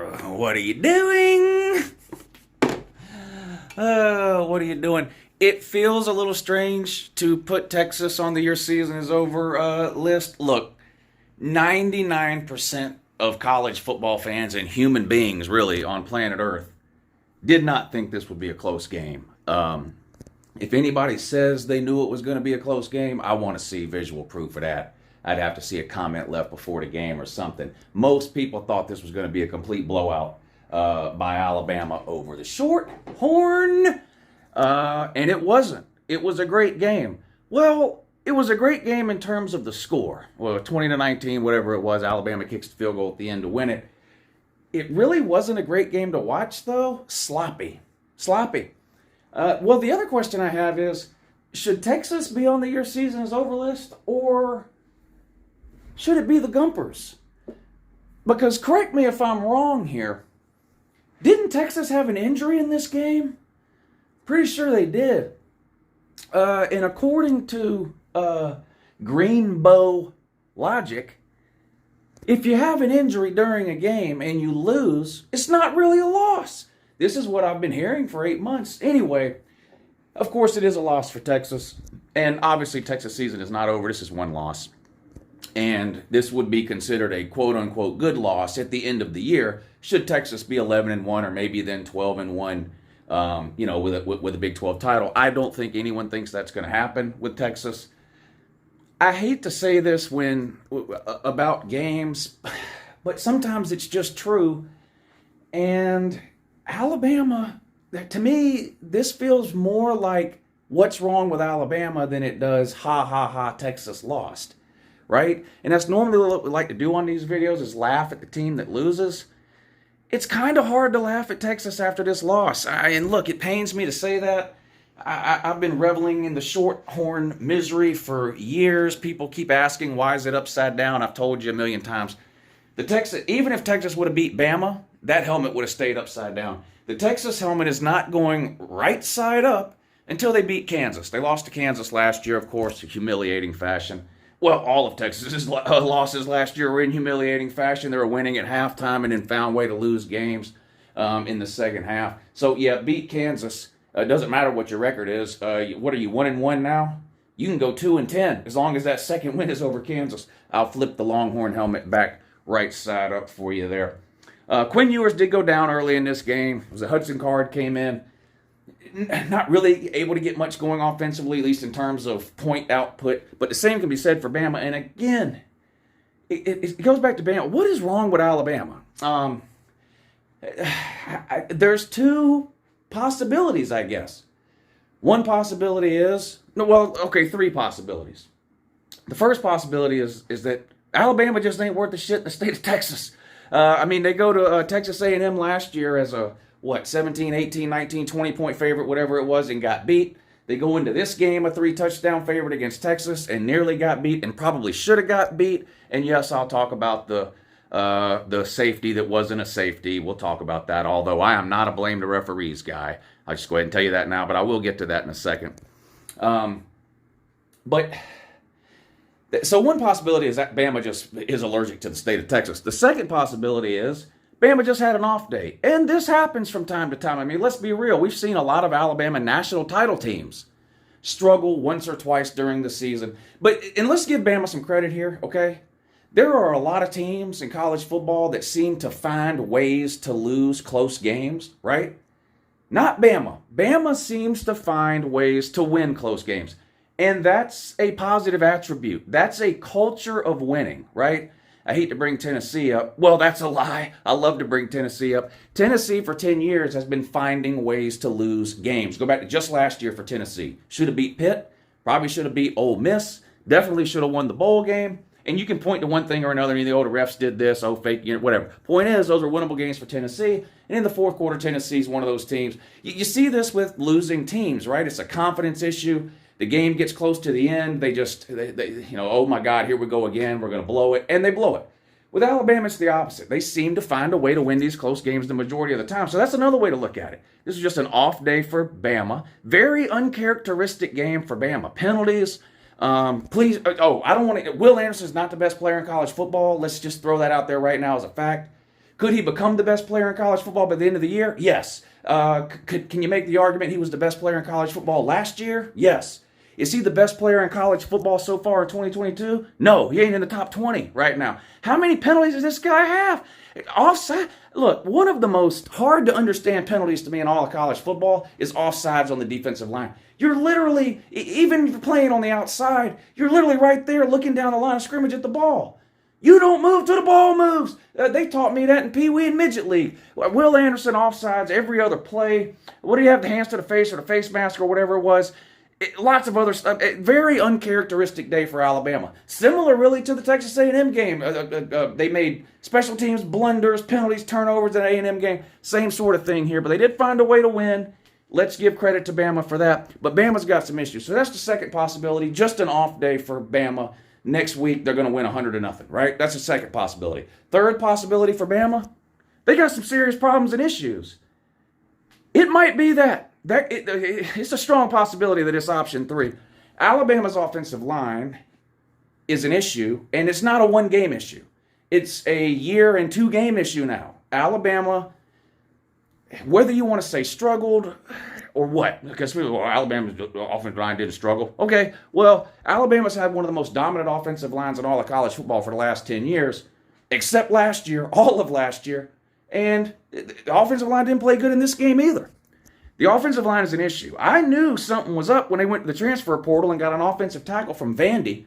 What are you doing? What are you doing? It feels a little strange to put Texas on the your season is over list. Look, 99% of college football fans and human beings, really, on planet Earth, did not think this would be a close game. If anybody says they knew it was going to be a close game, I want to see visual proof of that. I'd have to see a comment left before the game or something. Most people thought this was going to be a complete blowout by Alabama over the Shorthorn, and it wasn't. It was a great game. Well, it was a great game in terms of the score. Well, 20-19, whatever it was, Alabama kicks the field goal at the end to win it. It really wasn't a great game to watch, though. Sloppy. Well, the other question I have is, should Texas be on the your season is over list, or should it be the Gumpers? Because correct me if I'm wrong here, didn't Texas have an injury in this game? Pretty sure they did. And according to Greenbow logic, if you have an injury during a game and you lose, it's not really a loss. This is what I've been hearing for 8 months. Anyway, of course it is a loss for Texas. And obviously Texas season is not over. This is one loss. And this would be considered a quote-unquote good loss at the end of the year, should Texas be 11-1 or maybe then 12-1, with a Big 12 title. I don't think anyone thinks that's going to happen with Texas. I hate to say this about games, but sometimes it's just true. And Alabama, to me, this feels more like what's wrong with Alabama than it does Texas lost. Right? And that's normally what we like to do on these videos, is laugh at the team that loses. It's kind of hard to laugh at Texas after this loss. And look, it pains me to say that. I've been reveling in the Shorthorn misery for years. People keep asking, why is it upside down? I've told you a million times. Even if Texas would have beat Bama, that helmet would have stayed upside down. The Texas helmet is not going right side up until they beat Kansas. They lost to Kansas last year, of course, in humiliating fashion. Well, all of Texas's losses last year were in humiliating fashion. They were winning at halftime and then found a way to lose games in the second half. So, yeah, beat Kansas. Doesn't matter what your record is. What are you, 1-1 now? You can go 2-10 as long as that second win is over Kansas. I'll flip the Longhorn helmet back right side up for you there. Quinn Ewers did go down early in this game. It was a Hudson Card came in. Not really able to get much going offensively, at least in terms of point output. But the same can be said for Bama. And again, it goes back to Bama. What is wrong with Alabama? There's two possibilities, I guess. One possibility is, three possibilities. The first possibility is that Alabama just ain't worth the shit in the state of Texas. They go to Texas A&M last year as a 17, 18, 19, 20-point favorite, whatever it was, and got beat. They go into this game a 3-touchdown favorite against Texas and nearly got beat and probably should have got beat. And yes, I'll talk about the safety that wasn't a safety. We'll talk about that, although I am not a blame the referees guy. I'll just go ahead and tell you that now, but I will get to that in a second. So one possibility is that Bama just is allergic to the state of Texas. The second possibility is Bama just had an off day. And this happens from time to time. Let's be real. We've seen a lot of Alabama national title teams struggle once or twice during the season. And let's give Bama some credit here, okay? There are a lot of teams in college football that seem to find ways to lose close games, right? Not Bama. Bama seems to find ways to win close games. And that's a positive attribute. That's a culture of winning, right? I hate to bring Tennessee up. Well, that's a lie. I love to bring Tennessee up. Tennessee for 10 years has been finding ways to lose games. Go back to just last year for Tennessee. Should have beat Pitt. Probably should have beat Ole Miss. Definitely should have won the bowl game. And you can point to one thing or another. The older refs did this. Fake, whatever. Point is, those are winnable games for Tennessee. And in the fourth quarter, Tennessee's one of those teams. You see this with losing teams, right? It's a confidence issue. The game gets close to the end. They oh my God, here we go again. We're going to blow it. And they blow it. With Alabama, it's the opposite. They seem to find a way to win these close games the majority of the time. So that's another way to look at it. This is just an off day for Bama. Very uncharacteristic game for Bama. Penalties. I don't want to. Will Anderson's not the best player in college football. Let's just throw that out there right now as a fact. Could he become the best player in college football by the end of the year? Yes. Can you make the argument he was the best player in college football last year? Yes. Is he the best player in college football so far in 2022? No, he ain't in the top 20 right now. How many penalties does this guy have? Offside. Look, one of the most hard to understand penalties to me in all of college football is offsides on the defensive line. You're literally, even if you're playing on the outside, you're literally right there looking down the line of scrimmage at the ball. You don't move till the ball moves. They taught me that in Pee Wee and Midget League. Will Anderson offsides every other play. What do you have, the hands to the face or the face mask or whatever it was? Lots of other stuff. Very uncharacteristic day for Alabama. Similar, really, to the Texas A&M game. They made special teams blunders, penalties, turnovers in the A&M game. Same sort of thing here, but they did find a way to win. Let's give credit to Bama for that. But Bama's got some issues. So that's the second possibility. Just an off day for Bama. Next week, they're going to win 100-0, right? That's the second possibility. Third possibility for Bama, they got some serious problems and issues. It might be that. It's a strong possibility that it's option 3. Alabama's offensive line is an issue, and it's not a one-game issue. It's a year and 2-game issue now. Alabama, whether you want to say struggled or what, because Alabama's offensive line didn't struggle. Okay, well, Alabama's had one of the most dominant offensive lines in all of college football for the last 10 years, except last year, all of last year, and the offensive line didn't play good in this game either. The offensive line is an issue. I knew something was up when they went to the transfer portal and got an offensive tackle from Vandy,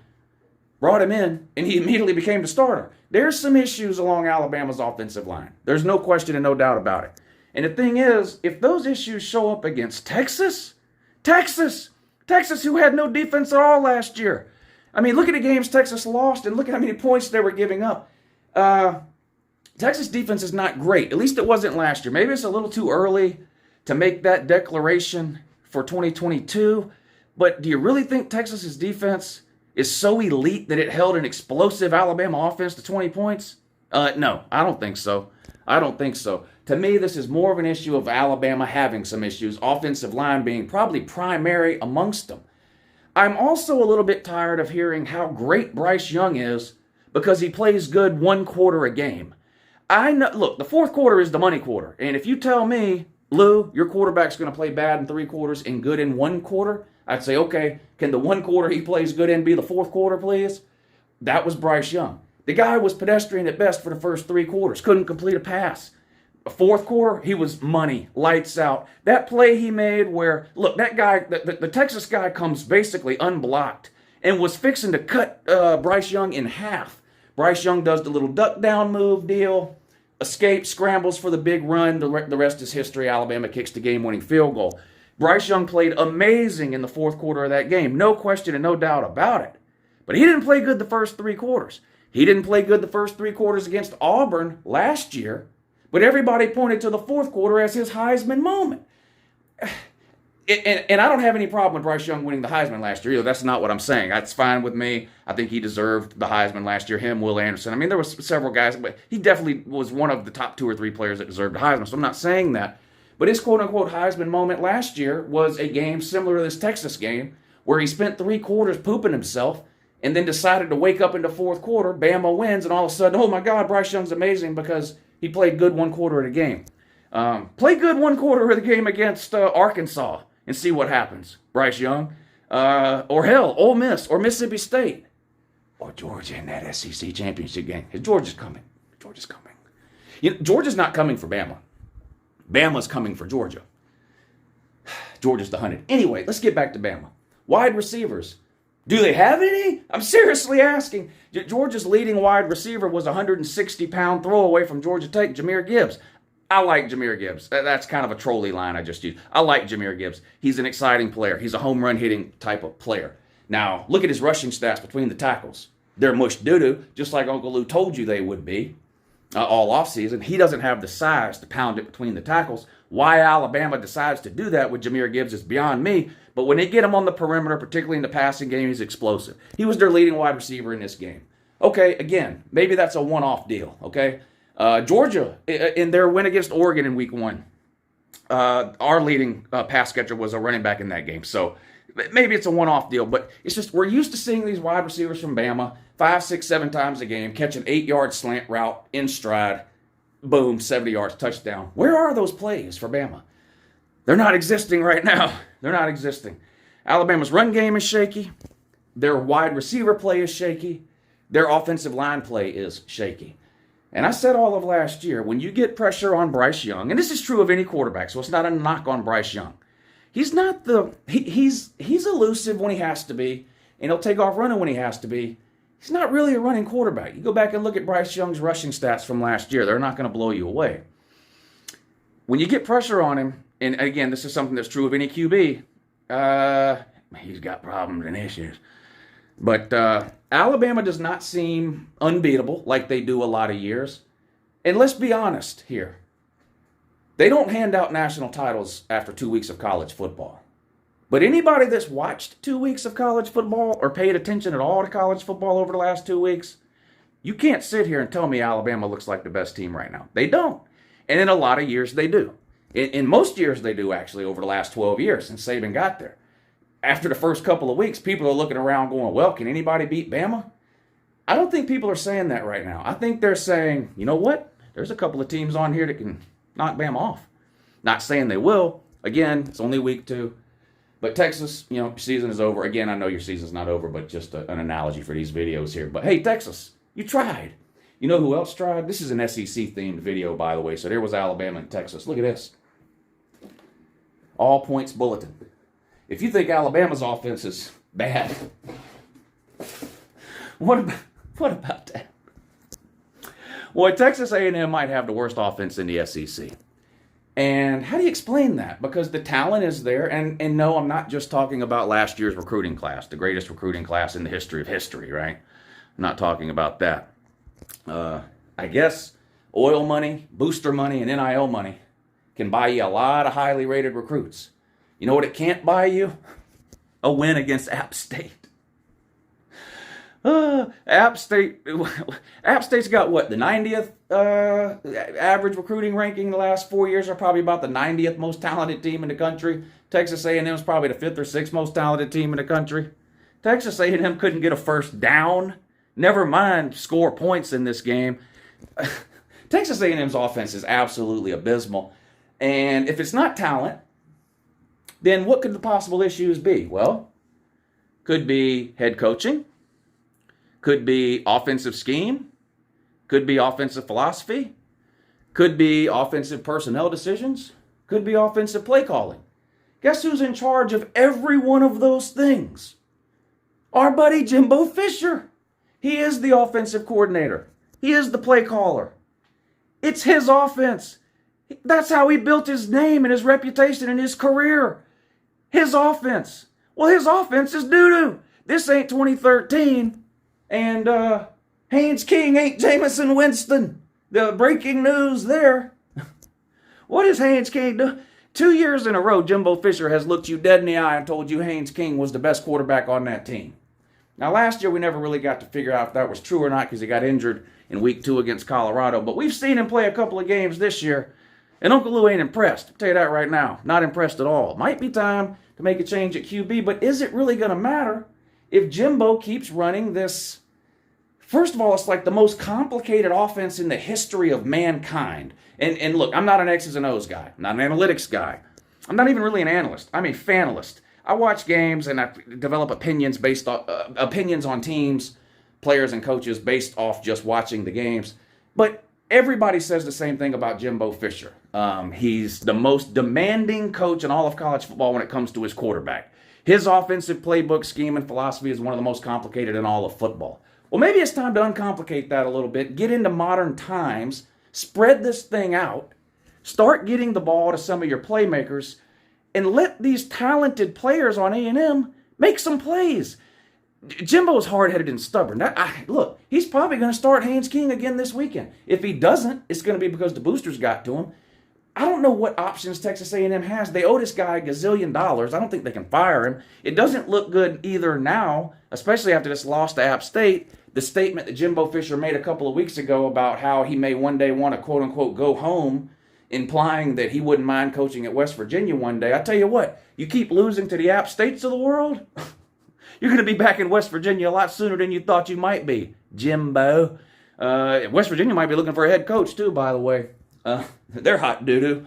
brought him in, and he immediately became the starter. There's some issues along Alabama's offensive line. There's no question and no doubt about it. And the thing is, if those issues show up against Texas, who had no defense at all last year. I mean, look at the games Texas lost and look at how many points they were giving up. Texas defense is not great. At least it wasn't last year. Maybe it's a little too early to make that declaration for 2022. But do you really think Texas's defense is so elite that it held an explosive Alabama offense to 20 points? No, I don't think so. To me, this is more of an issue of Alabama having some issues, offensive line being probably primary amongst them. I'm also a little bit tired of hearing how great Bryce Young is because he plays good 1 quarter a game. I know, look, the fourth quarter is the money quarter. And if you tell me, Lou, your quarterback's going to play bad in 3 quarters and good in 1 quarter, I'd say, okay, can the 1 quarter he plays good in be the fourth quarter, please? That was Bryce Young. The guy was pedestrian at best for the first 3 quarters, couldn't complete a pass. The fourth quarter, he was money, lights out. That play he made where, look, that guy, the Texas guy comes basically unblocked and was fixing to cut Bryce Young in half. Bryce Young does the little duck down move deal, escapes, scrambles for the big run. The rest is history. Alabama kicks the game-winning field goal. Bryce Young played amazing in the fourth quarter of that game. No question and no doubt about it. But he didn't play good the first 3 quarters. He didn't play good the first 3 quarters against Auburn last year. But everybody pointed to the fourth quarter as his Heisman moment. And I don't have any problem with Bryce Young winning the Heisman last year either. That's not what I'm saying. That's fine with me. I think he deserved the Heisman last year. Him, Will Anderson. I mean, there was several guys, but he definitely was one of the top 2 or 3 players that deserved the Heisman. So I'm not saying that. But his quote-unquote Heisman moment last year was a game similar to this Texas game where he spent 3 quarters pooping himself and then decided to wake up in the fourth quarter. Bama wins, and all of a sudden, oh my God, Bryce Young's amazing because he played good 1 quarter of the game. Play good 1 quarter of the game against Arkansas and see what happens. Bryce Young. Or hell, Ole Miss or Mississippi State. Or Georgia in that SEC championship game. Georgia's coming. You know, Georgia's not coming for Bama. Bama's coming for Georgia. Georgia's the hunted. Anyway, let's get back to Bama. Wide receivers. Do they have any? I'm seriously asking. Georgia's leading wide receiver was a 160-pound throwaway from Georgia Tech, Jahmyr Gibbs. I like Jahmyr Gibbs. That's kind of a trolley line I just used. I like Jahmyr Gibbs. He's an exciting player. He's a home run hitting type of player. Now, look at his rushing stats between the tackles. They're mush doo-doo, just like Uncle Lou told you they would be all offseason. He doesn't have the size to pound it between the tackles. Why Alabama decides to do that with Jahmyr Gibbs is beyond me. But when they get him on the perimeter, particularly in the passing game, he's explosive. He was their leading wide receiver in this game. Okay, again, maybe that's a one-off deal, okay? Georgia, in their win against Oregon in week 1, our leading pass catcher was a running back in that game. So maybe it's a one-off deal, but it's just we're used to seeing these wide receivers from Bama 5, 6, 7 times a game catch an 8-yard slant route in stride. boom, 70 yards, touchdown. Where are those plays for Bama? They're not existing right now. They're not existing. Alabama's run game is shaky. Their wide receiver play is shaky. Their offensive line play is shaky. And I said all of last year, when you get pressure on Bryce Young, and this is true of any quarterback, so it's not a knock on Bryce Young. He's not he's elusive when he has to be, and he'll take off running when he has to be. He's not really a running quarterback. You go back and look at Bryce Young's rushing stats from last year. They're not going to blow you away. When you get pressure on him, and again, this is something that's true of any QB, he's got problems and issues. But Alabama does not seem unbeatable like they do a lot of years. And let's be honest here. They don't hand out national titles after 2 weeks of college football. But anybody that's watched 2 weeks of college football or paid attention at all to college football over the last 2 weeks, you can't sit here and tell me Alabama looks like the best team right now. They don't. And in a lot of years, they do. In most years, they do, actually, over the last 12 years since Saban got there. After the first couple of weeks, people are looking around going, well, can anybody beat Bama? I don't think people are saying that right now. I think they're saying, you know what? There's a couple of teams on here that can knock Bama off. Not saying they will. Again, it's only week 2. But Texas, season is over. Again, I know your season's not over, but just an analogy for these videos here. But hey, Texas, you tried. You know who else tried? This is an SEC-themed video, by the way. So there was Alabama and Texas. Look at this. All points bulletin. If you think Alabama's offense is bad, what about that? Well, Texas A&M might have the worst offense in the SEC. And how do you explain that? Because the talent is there. And no, I'm not just talking about last year's recruiting class, the greatest recruiting class in the history of history, right? I'm not talking about that. I guess oil money, booster money, and NIL money can buy you a lot of highly rated recruits. You know what it can't buy you? A win against App State. App State's got what, the 90th average recruiting ranking the last 4 years, are probably about the 90th most talented team in the country. Texas A&M is probably the 5th or 6th most talented team in the country. Texas A&M couldn't get a first down. Never mind score points in this game. Texas A&M's offense is absolutely abysmal. And if it's not talent, then what could the possible issues be? Well, could be head coaching. Could be offensive scheme. Could be offensive philosophy. Could be offensive personnel decisions. Could be offensive play calling. Guess who's in charge of every one of those things? Our buddy Jimbo Fisher. He is the offensive coordinator. He is the play caller. It's his offense. That's how he built his name and his reputation and his career. His offense. Well, his offense is doo-doo. This ain't 2013. And Haynes King ain't Jameson Winston. The breaking news there. What is Haynes King doing? 2 years in a row, Jimbo Fisher has looked you dead in the eye and told you Haynes King was the best quarterback on that team. Now, last year, we never really got to figure out if that was true or not because he got injured in week 2 against Colorado. But we've seen him play a couple of games this year, and Uncle Lou ain't impressed. I'll tell you that right now. Not impressed at all. Might be time to make a change at QB, but is it really going to matter if Jimbo keeps running this? First of all, it's like the most complicated offense in the history of mankind. And look, I'm not an X's and O's guy. I'm not an analytics guy. I'm not even really an analyst. I'm a fanalist. I watch games and I develop opinions on teams, players, and coaches based off just watching the games. But everybody says the same thing about Jimbo Fisher. He's the most demanding coach in all of college football when it comes to his quarterback. His offensive playbook, scheme, and philosophy is one of the most complicated in all of football. Well, maybe it's time to uncomplicate that a little bit, get into modern times, spread this thing out, start getting the ball to some of your playmakers, and let these talented players on A&M make some plays. Jimbo's hard-headed and stubborn. Look, he's probably going to start Haynes King again this weekend. If he doesn't, it's going to be because the boosters got to him. I don't know what options Texas A&M has. They owe this guy a gazillion dollars. I don't think they can fire him. It doesn't look good either now, especially after this loss to App State. The statement that Jimbo Fisher made a couple of weeks ago about how he may one day want to, quote-unquote, go home, implying that he wouldn't mind coaching at West Virginia one day. I tell you what, you keep losing to the App States of the world, you're going to be back in West Virginia a lot sooner than you thought you might be, Jimbo. West Virginia might be looking for a head coach, too, by the way. They're hot doo-doo.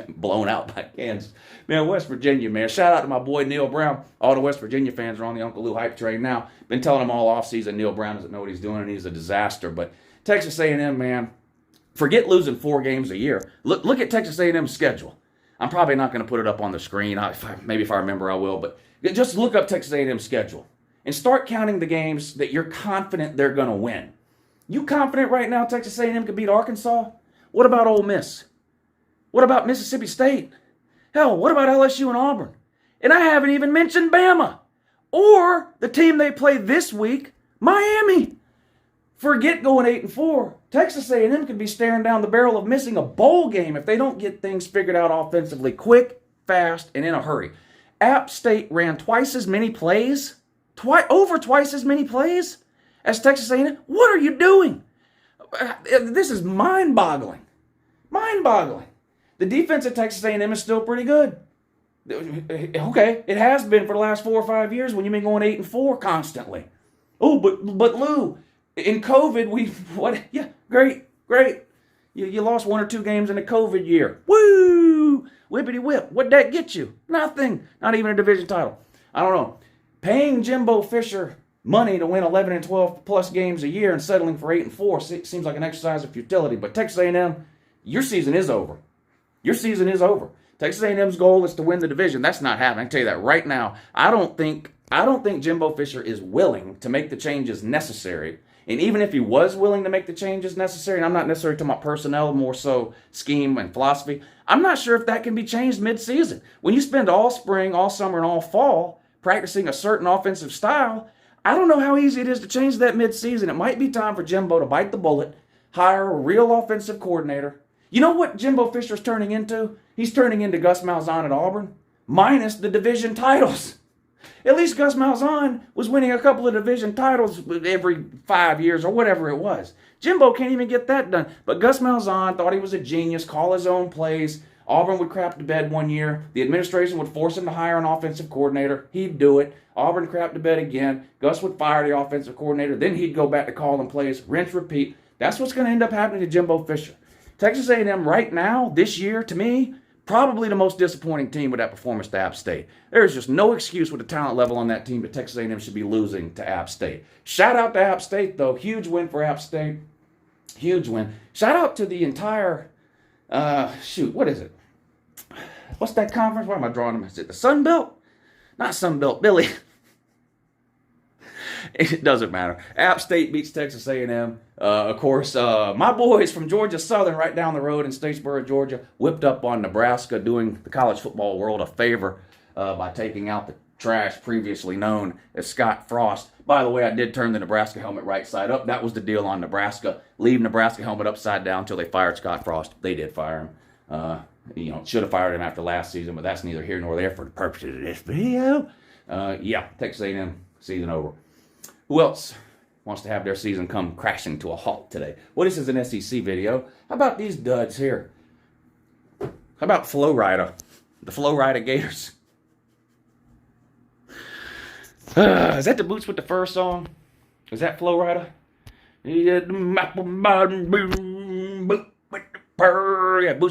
Blown out by Kansas. Man, West Virginia, man. Shout out to my boy Neil Brown. All the West Virginia fans are on the Uncle Lou hype train now. Been telling them all offseason Neil Brown doesn't know what he's doing and he's a disaster. But Texas A&M, man, forget losing 4 games a year. Look at Texas A&M's schedule. I'm probably not going to put it up on the screen. Maybe if I remember, I will. But just look up Texas A&M's schedule and start counting the games that you're confident they're going to win. You confident right now Texas A&M could beat Arkansas? What about Ole Miss? What about Mississippi State? Hell, what about LSU and Auburn? And I haven't even mentioned Bama. Or the team they play this week, Miami. Forget going 8-4. Texas A&M could be staring down the barrel of missing a bowl game if they don't get things figured out offensively quick, fast, and in a hurry. App State ran twice as many plays, over twice as many plays as Texas A&M. What are you doing? This is mind-boggling. Mind-boggling. The defense at Texas A&M is still pretty good. Okay, it has been for the last 4 or 5 years when you've been going 8-4 constantly. Oh, but Lou, in COVID, yeah, great. You lost 1 or 2 games in the COVID year. Woo! Whippity whip. What'd that get you? Nothing. Not even a division title. I don't know. Paying Jimbo Fisher money to win 11 and 12 plus games a year and settling for 8-4 seems like an exercise of futility. But Texas A&M, your season is over. Your season is over. Texas A&M's goal is to win the division. That's not happening. I can tell you that right now. I don't think Jimbo Fisher is willing to make the changes necessary. And even if he was willing to make the changes necessary, and I'm not necessarily talking about personnel, more so scheme and philosophy, I'm not sure if that can be changed mid-season. When you spend all spring, all summer, and all fall practicing a certain offensive style, I don't know how easy it is to change that mid-season. It might be time for Jimbo to bite the bullet, hire a real offensive coordinator. You know what Jimbo Fisher's turning into? He's turning into Gus Malzahn at Auburn, minus the division titles. At least Gus Malzahn was winning a couple of division titles every 5 years or whatever it was. Jimbo can't even get that done. But Gus Malzahn thought he was a genius, call his own plays. Auburn would crap to bed one year. The administration would force him to hire an offensive coordinator. He'd do it. Auburn crap to bed again. Gus would fire the offensive coordinator. Then he'd go back to calling plays. Rinse, repeat. That's what's going to end up happening to Jimbo Fisher. Texas A&M right now, this year, to me, probably the most disappointing team with that performance to App State. There's just no excuse with the talent level on that team that Texas A&M should be losing to App State. Shout out to App State, though. Huge win for App State. Huge win. Shout out to the entire, what is it? What's that conference? Why am I drawing them? Is it the Sun Belt? Not Sun Belt, Billy. It doesn't matter. App State beats Texas A&M. Of course, my boys from Georgia Southern right down the road in Statesboro, Georgia, whipped up on Nebraska, doing the college football world a favor by taking out the trash previously known as Scott Frost. By the way, I did turn the Nebraska helmet right side up. That was the deal on Nebraska. Leave Nebraska helmet upside down until they fired Scott Frost. They did fire him. Should have fired him after last season, but that's neither here nor there for the purposes of this video. Texas A&M season over. Who else wants to have their season come crashing to a halt today? Well, this is an SEC video. How about these duds here? How about Flow Rider? The Flow Rider Gators. Is that the Boots with the Fur song? Is that Flow Rider? Yeah, Boots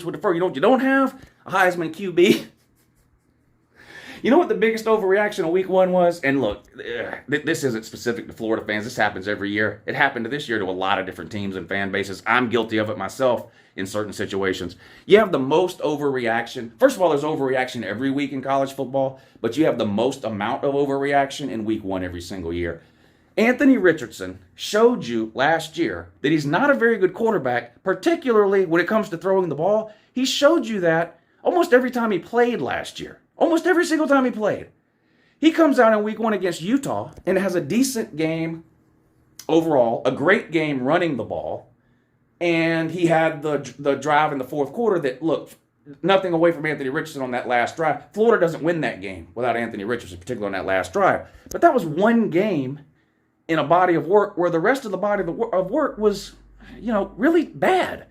with the Fur. You know what you don't have? A Heisman QB. You know what the biggest overreaction of week 1 was? And look, this isn't specific to Florida fans. This happens every year. It happened this year to a lot of different teams and fan bases. I'm guilty of it myself in certain situations. You have the most overreaction. First of all, there's overreaction every week in college football, but you have the most amount of overreaction in week 1 every single year. Anthony Richardson showed you last year that he's not a very good quarterback, particularly when it comes to throwing the ball. He showed you that almost every time he played last year. Almost every single time he played. He comes out in week 1 against Utah and has a decent game overall, a great game running the ball, and he had the drive in the fourth quarter that, look, nothing away from Anthony Richardson on that last drive. Florida doesn't win that game without Anthony Richardson, particularly on that last drive. But that was one game in a body of work where the rest of the body of work was, really bad.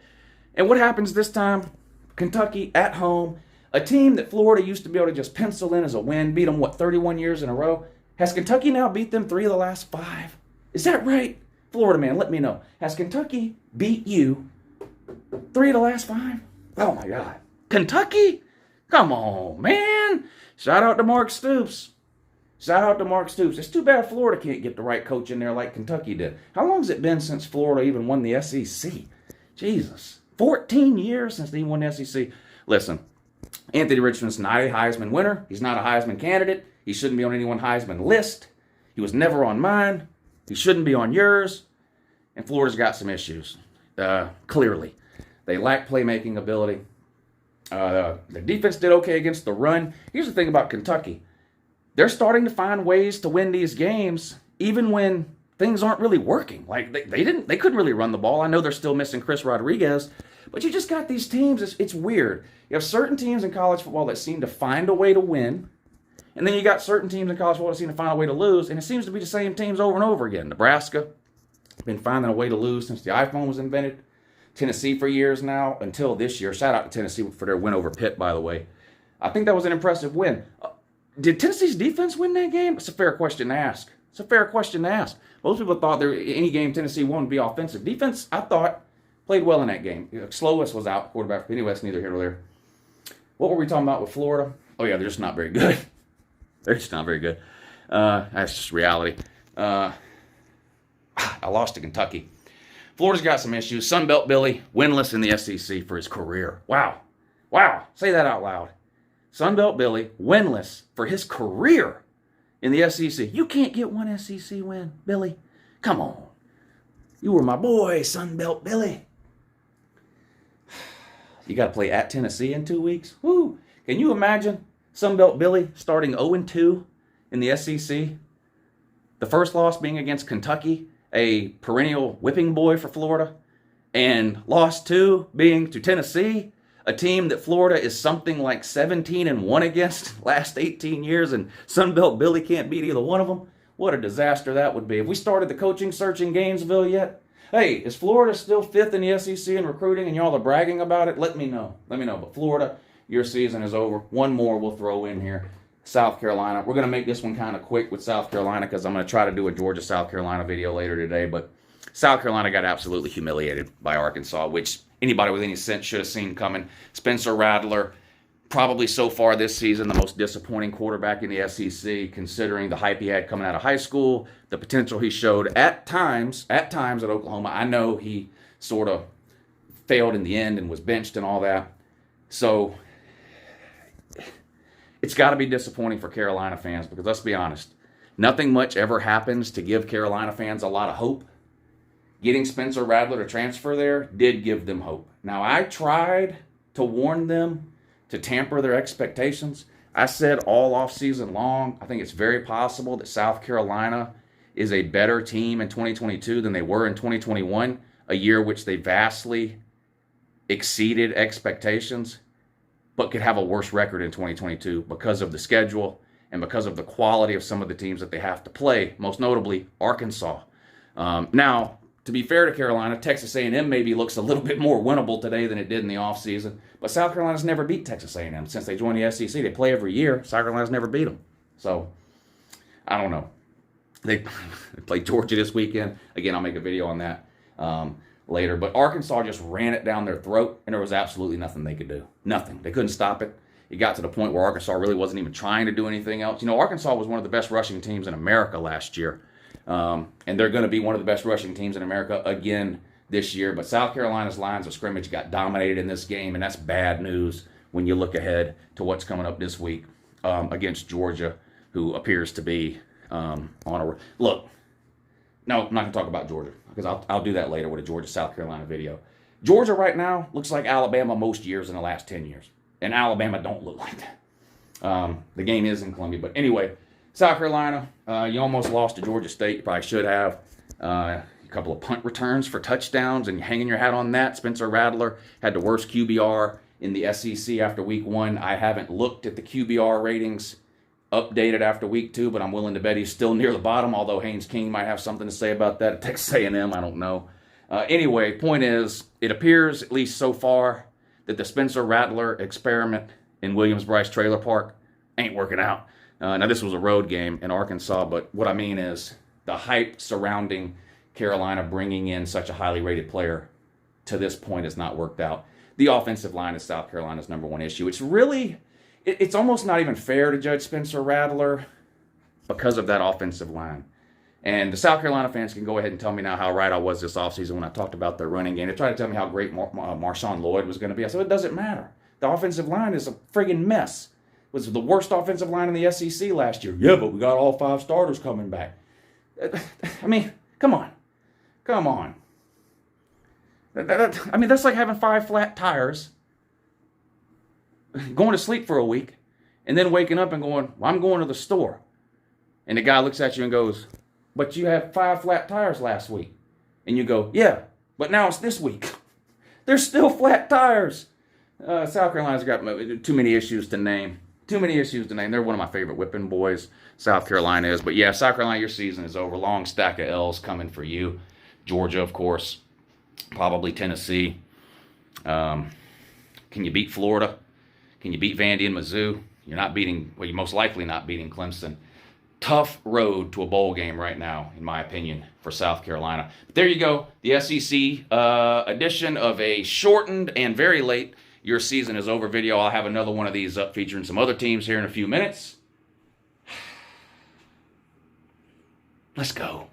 And what happens this time? Kentucky at home. A team that Florida used to be able to just pencil in as a win, beat them, 31 years in a row? Has Kentucky now beat them 3 of the last 5? Is that right? Florida man, let me know. Has Kentucky beat you 3 of the last 5? Oh, my God. Kentucky? Come on, man. Shout out to Mark Stoops. Shout out to Mark Stoops. It's too bad Florida can't get the right coach in there like Kentucky did. How long has it been since Florida even won the SEC? Jesus. 14 years since they won the SEC. Listen, Anthony Richmond's not a Heisman winner. He's not a Heisman candidate. He shouldn't be on anyone's Heisman list. He was never on mine. He shouldn't be on yours. And Florida's got some issues, clearly. They lack playmaking ability. Their defense did okay against the run. Here's the thing about Kentucky. They're starting to find ways to win these games, even when things aren't really working. Like, they couldn't really run the ball. I know they're still missing Chris Rodriguez, but you just got these teams. It's weird. You have certain teams in college football that seem to find a way to win, and then you got certain teams in college football that seem to find a way to lose, and it seems to be the same teams over and over again. Nebraska, been finding a way to lose since the iPhone was invented. Tennessee for years now, until this year. Shout out to Tennessee for their win over Pitt, by the way. I think that was an impressive win. Did Tennessee's defense win that game? It's a fair question to ask. Most people thought any game Tennessee won would be offensive. Defense, I thought, played well in that game. Slovis was out, quarterback. Anyway, that's neither here nor there. What were we talking about with Florida? Oh, yeah, they're just not very good. That's just reality. I lost to Kentucky. Florida's got some issues. Sunbelt Billy, winless in the SEC for his career. Wow. Say that out loud. Sunbelt Billy, winless for his career in the SEC. You can't get one SEC win, Billy. Come on. You were my boy, Sunbelt Billy. You got to play at Tennessee in 2 weeks? Woo. Can you imagine Sunbelt Billy starting 0-2 in the SEC? The first loss being against Kentucky, a perennial whipping boy for Florida, and loss 2 being to Tennessee, a team that Florida is something like 17-1 against last 18 years, and Sunbelt Billy can't beat either one of them. What a disaster that would be. Have we started the coaching search in Gainesville yet? Hey, is Florida still 5th in the SEC in recruiting and y'all are bragging about it? Let me know. But Florida, your season is over. One more we'll throw in here. South Carolina. We're going to make this one kind of quick with South Carolina because I'm going to try to do a Georgia-South Carolina video later today. But South Carolina got absolutely humiliated by Arkansas, which anybody with any sense should have seen coming. Spencer Rattler, probably so far this season, the most disappointing quarterback in the SEC, considering the hype he had coming out of high school, the potential he showed at times at Oklahoma. I know he sort of failed in the end and was benched and all that. So it's got to be disappointing for Carolina fans because let's be honest, nothing much ever happens to give Carolina fans a lot of hope. Getting Spencer Rattler to transfer there did give them hope. Now, I tried to warn them to tamper their expectations. I said all offseason long, I think it's very possible that South Carolina is a better team in 2022 than they were in 2021, a year which they vastly exceeded expectations, but could have a worse record in 2022 because of the schedule and because of the quality of some of the teams that they have to play, most notably Arkansas. Now, to be fair to Carolina, Texas A&M maybe looks a little bit more winnable today than it did in the offseason, but South Carolina's never beat Texas A&M since they joined the SEC. They play every year. South Carolina's never beat them. So, I don't know. They played Georgia this weekend. Again, I'll make a video on that later. But Arkansas just ran it down their throat, and there was absolutely nothing they could do. Nothing. They couldn't stop it. It got to the point where Arkansas really wasn't even trying to do anything else. You know, Arkansas was one of the best rushing teams in America last year. And they're going to be one of the best rushing teams in America again this year. But South Carolina's lines of scrimmage got dominated in this game, and that's bad news when you look ahead to what's coming up this week against Georgia, who appears to be on a... Look, no, I'm not going to talk about Georgia because I'll do that later with a Georgia-South Carolina video. Georgia right now looks like Alabama most years in the last 10 years, and Alabama don't look like that. The game is in Columbia, but anyway... South Carolina, you almost lost to Georgia State. You probably should have. A couple of punt returns for touchdowns, and you're hanging your hat on that. Spencer Rattler had the worst QBR in the SEC after week 1. I haven't looked at the QBR ratings updated after week 2, but I'm willing to bet he's still near the bottom, although Haynes King might have something to say about that at Texas A&M. I don't know. Anyway, point is, it appears, at least so far, that the Spencer Rattler experiment in Williams-Brice Trailer Park ain't working out. Now, this was a road game in Arkansas, but what I mean is the hype surrounding Carolina bringing in such a highly rated player to this point has not worked out. The offensive line is South Carolina's number one issue. It's almost not even fair to judge Spencer Rattler because of that offensive line. And the South Carolina fans can go ahead and tell me now how right I was this offseason when I talked about their running game. They tried to tell me how great Marshawn Lloyd was going to be. I said, it doesn't matter. The offensive line is a friggin' mess. It was the worst offensive line in the SEC last year. Yeah, but we got all 5 starters coming back. I mean, come on. Come on. I mean, that's like having 5 flat tires, going to sleep for a week, and then waking up and going, well, I'm going to the store. And the guy looks at you and goes, but you had 5 flat tires last week. And you go, yeah, but now it's this week. There's still flat tires. South Carolina's got too many issues to name. Too many issues to name. They're one of my favorite whipping boys, South Carolina is. But yeah, South Carolina, your season is over. Long stack of L's coming for you. Georgia, of course. Probably Tennessee. Can you beat Florida? Can you beat Vandy and Mizzou? You're most likely not beating Clemson. Tough road to a bowl game right now, in my opinion, for South Carolina. But there you go. The SEC edition of a shortened and very late Your Season is Over video. I'll have another one of these up featuring some other teams here in a few minutes. Let's go.